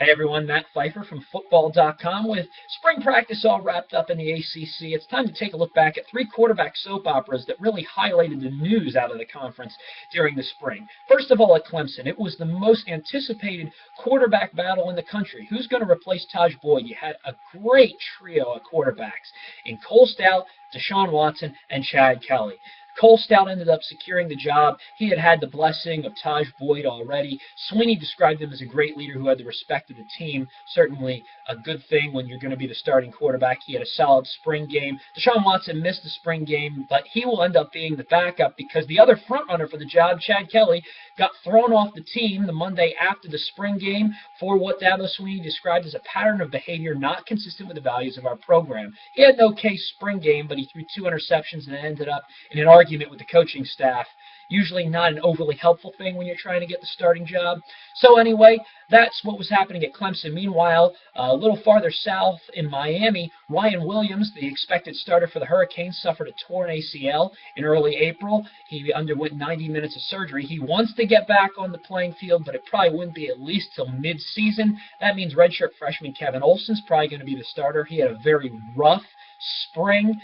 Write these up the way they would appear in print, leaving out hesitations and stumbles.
Hey everyone, Matt Pfeiffer from Football.com with spring practice all wrapped up in the ACC. It's time to take a look back at three quarterback soap operas that really highlighted the news out of the conference during the spring. First of all, at Clemson, it was the most anticipated quarterback battle in the country. Who's going to replace Taj Boyd? You had a great trio of quarterbacks in Cole Stout, Deshaun Watson, and Chad Kelly. Cole Stout ended up securing the job. He had had the blessing of Taj Boyd already. Sweeney described him as a great leader who had the respect of the team. Certainly a good thing when you're going to be the starting quarterback. He had a solid spring game. Deshaun Watson missed the spring game, but he will end up being the backup because the other frontrunner for the job, Chad Kelly, got thrown off the team the Monday after the spring game for what Dabo Sweeney described as a pattern of behavior not consistent with the values of our program. He had no case spring game, but he threw 2 interceptions and ended up in an argument with the coaching staff. Usually not an overly helpful thing when you're trying to get the starting job. So anyway, that's what was happening at Clemson. Meanwhile, a little farther south in Miami, Ryan Williams, the expected starter for the Hurricanes, suffered a torn ACL in early April. He underwent 90 minutes of surgery. He wants to get back on the playing field, but it probably wouldn't be at least till mid-season. That means redshirt freshman Kevin Olson's probably going to be the starter. He had a very rough spring.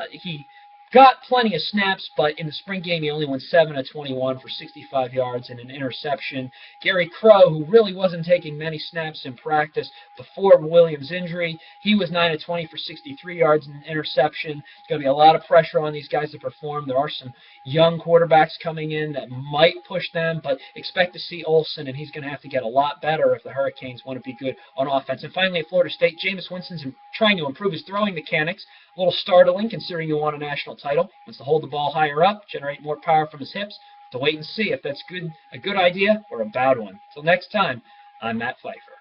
He got plenty of snaps, but in the spring game, he only went 7 of 21 for 65 yards and an interception. Gary Crow, who really wasn't taking many snaps in practice before Williams' injury, he was 9 of 20 for 63 yards and an interception. There's going to be a lot of pressure on these guys to perform. There are some young quarterbacks coming in that might push them, but expect to see Olson, and he's going to have to get a lot better if the Hurricanes want to be good on offense. And finally, at Florida State, Jameis Winston's trying to improve his throwing mechanics. A little startling considering you won a national title. Wants to hold the ball higher up, generate more power from his hips. To wait and see if that's a good idea or a bad one. Till next time, I'm Matt Pfeiffer.